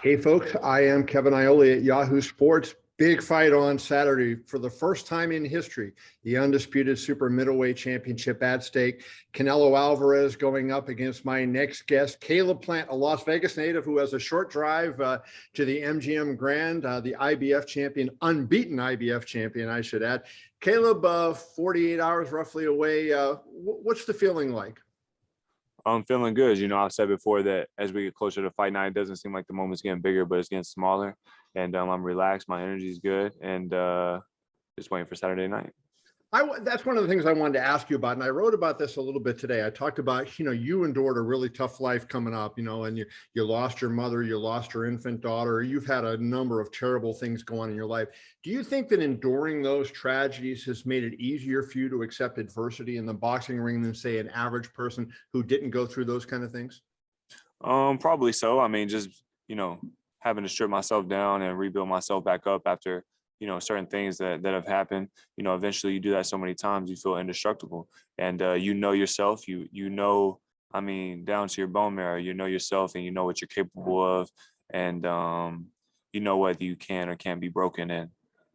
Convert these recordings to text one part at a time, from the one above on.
Hey folks, I am Kevin Iole at Yahoo Sports. Big fight on Saturday for the first time in history. The undisputed super middleweight championship at stake. Canelo Alvarez going up against my next guest, Caleb Plant, a Las Vegas native who has a short drive to the MGM Grand, the IBF champion, unbeaten IBF champion, I should add. Caleb, 48 hours roughly away. What's the feeling like? I'm feeling good. I've said before that as we get closer to fight night, it doesn't seem like the moment's getting bigger, but it's getting smaller. And I'm relaxed. My energy is good. And just waiting for Saturday night. That's one of the things I wanted to ask you about. And I wrote about this a little bit today. I talked about, you endured a really tough life coming up, and you lost your mother, you lost your infant daughter. You've had a number of terrible things go on in your life. Do you think that enduring those tragedies has made it easier for you to accept adversity in the boxing ring than, say, an average person who didn't go through those kind of things? Probably so. I mean, just, having to strip myself down and rebuild myself back up after certain things that have happened. Eventually you do that so many times, you feel indestructible. And yourself, I mean, down to your bone marrow, yourself and you know what you're capable of. And whether you can or can't be broken. And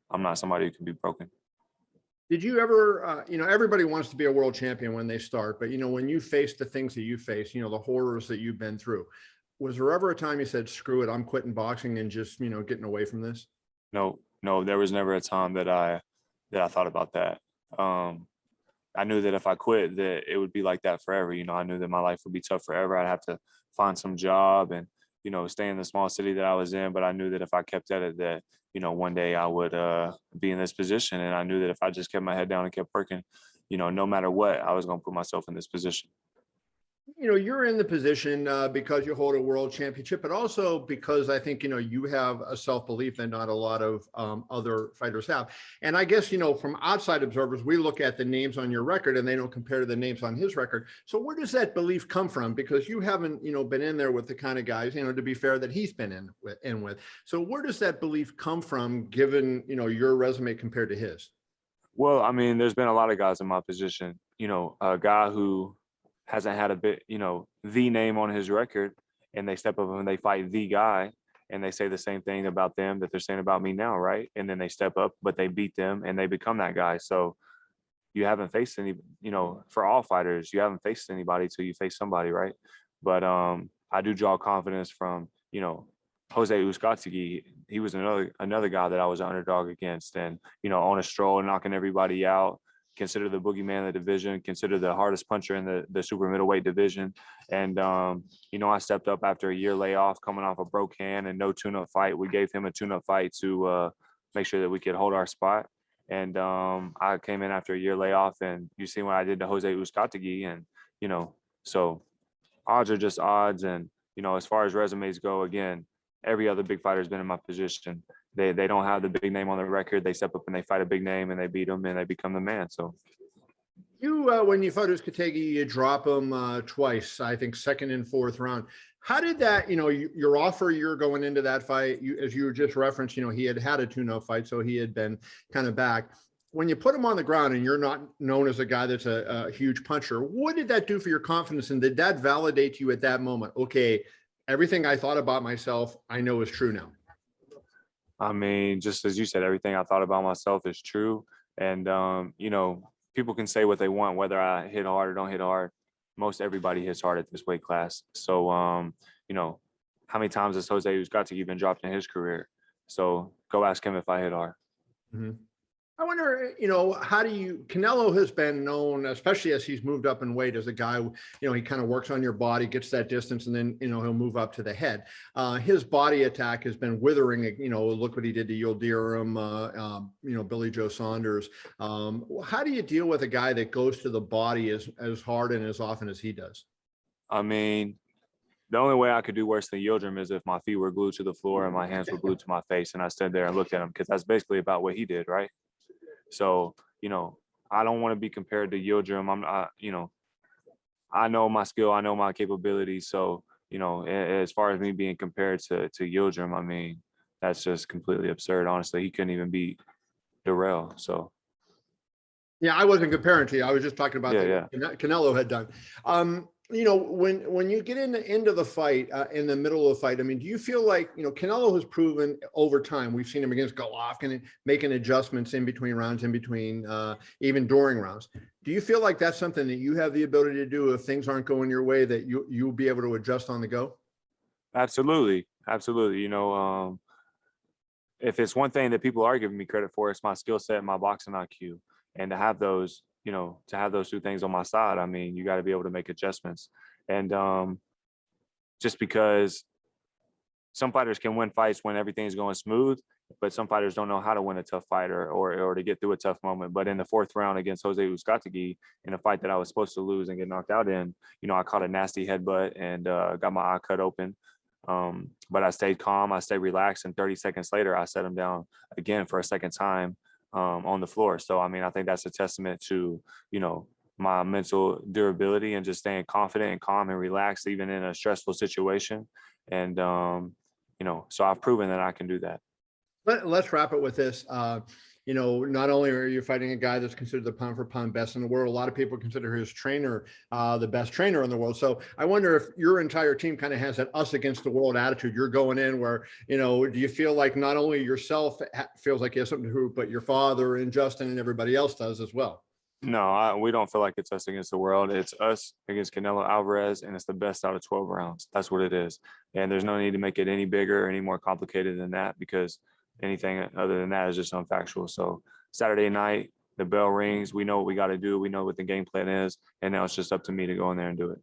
I'm not somebody who can be broken. Did you ever, everybody wants to be a world champion when they start, but when you face the things that you face, the horrors that you've been through, was there ever a time you said, screw it, I'm quitting boxing and just, getting away from this? No, there was never a time that I thought about that. I knew that if I quit, that it would be like that forever. I knew that my life would be tough forever. I'd have to find some job and, stay in the small city that I was in. But I knew that if I kept at it, that, one day I would be in this position. And I knew that if I just kept my head down and kept working, no matter what, I was going to put myself in this position. You're in the position because you hold a world championship, but also because I think, you have a self-belief that not a lot of other fighters have. And I guess, from outside observers, we look at the names on your record and they don't compare to the names on his record. So where does that belief come from? Because you haven't, been in there with the kind of guys, to be fair, that he's been in with. So where does that belief come from, given, your resume compared to his? Well, I mean, there's been a lot of guys in my position, a guy who hasn't had a bit, the name on his record, and they step up and they fight the guy and they say the same thing about them that they're saying about me now, right? And then they step up, but they beat them and they become that guy. So you haven't faced any, for all fighters, you haven't faced anybody till you face somebody, right? But I do draw confidence from, Jose Uzcategui. He was another guy that I was an underdog against, and on a stroll, knocking everybody out. Consider the boogeyman of the division, consider the hardest puncher in the super middleweight division. And, I stepped up after a year layoff, coming off a broke hand and no tune-up fight. We gave him a tune-up fight to make sure that we could hold our spot. And I came in after a year layoff, and you see what I did to Jose Uzcategui. And, so odds are just odds. And, as far as resumes go, again, every other big fighter has been in my position. They don't have the big name on the record. They step up and they fight a big name and they beat them and they become the man. So when you fought Uzcategui, you drop him twice, I think second and fourth round. How did that, your offer, you're going into that fight, as you just referenced, he had a tune-up fight, so he had been kind of back. When you put him on the ground and you're not known as a guy that's a huge puncher, what did that do for your confidence? And did that validate you at that moment? Okay, everything I thought about myself, I know is true now. I mean, just as you said, everything I thought about myself is true. And, people can say what they want, whether I hit hard or don't hit hard. Most everybody hits hard at this weight class. So, how many times has Jose Uzcategui been dropped in his career? So go ask him if I hit hard. Mm-hmm. I wonder, Canelo has been known, especially as he's moved up in weight, as a guy, he kind of works on your body, gets that distance, and then, he'll move up to the head. His body attack has been withering, look what he did to Yildirim, Billy Joe Saunders. How do you deal with a guy that goes to the body as hard and as often as he does? I mean, the only way I could do worse than Yildirim is if my feet were glued to the floor and my hands were glued to my face and I stood there and looked at him, because that's basically about what he did, right? So, I don't want to be compared to Yildirim. I know my skill, I know my capabilities. So, as far as me being compared to Yildirim, I mean, that's just completely absurd. Honestly, he couldn't even beat Darrell. So, yeah, I wasn't comparing to you. I was just talking about yeah. Canelo had done. When you get into the fight, in the middle of the fight, I mean, do you feel like, Canelo has proven over time, we've seen him against Golovkin and making adjustments in between rounds, even during rounds. Do you feel like that's something that you have the ability to do if things aren't going your way, that you'll be able to adjust on the go? Absolutely. Absolutely. If it's one thing that people are giving me credit for, it's my skill set and my boxing IQ. And to have those, to have those two things on my side, I mean, you got to be able to make adjustments. And just because some fighters can win fights when everything's going smooth, but some fighters don't know how to win a tough fight or to get through a tough moment. But in the fourth round against Jose Uzcategui, in a fight that I was supposed to lose and get knocked out in, I caught a nasty headbutt and got my eye cut open. But I stayed calm, I stayed relaxed, and 30 seconds later, I set him down again for a second time on the floor. So, I mean, I think that's a testament to, my mental durability and just staying confident and calm and relaxed, even in a stressful situation. And, so I've proven that I can do that. Let's wrap it with this. Not only are you fighting a guy that's considered the pound for pound best in the world, a lot of people consider his trainer the best trainer in the world. So I wonder if your entire team kind of has that us against the world attitude. You're going in where, do you feel like not only yourself feels like you have something to prove, but your father and Justin and everybody else does as well? No, we don't feel like it's us against the world. It's us against Canelo Alvarez, and it's the best out of 12 rounds. That's what it is. And there's no need to make it any bigger or any more complicated than that, because anything other than that is just unfactual. So Saturday night, the bell rings. We know what we got to do. We know what the game plan is. And now it's just up to me to go in there and do it.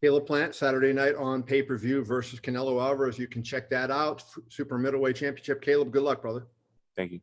Caleb Plant, Saturday night on pay-per-view versus Canelo Alvarez. You can check that out. Super middleweight championship. Caleb, good luck, brother. Thank you.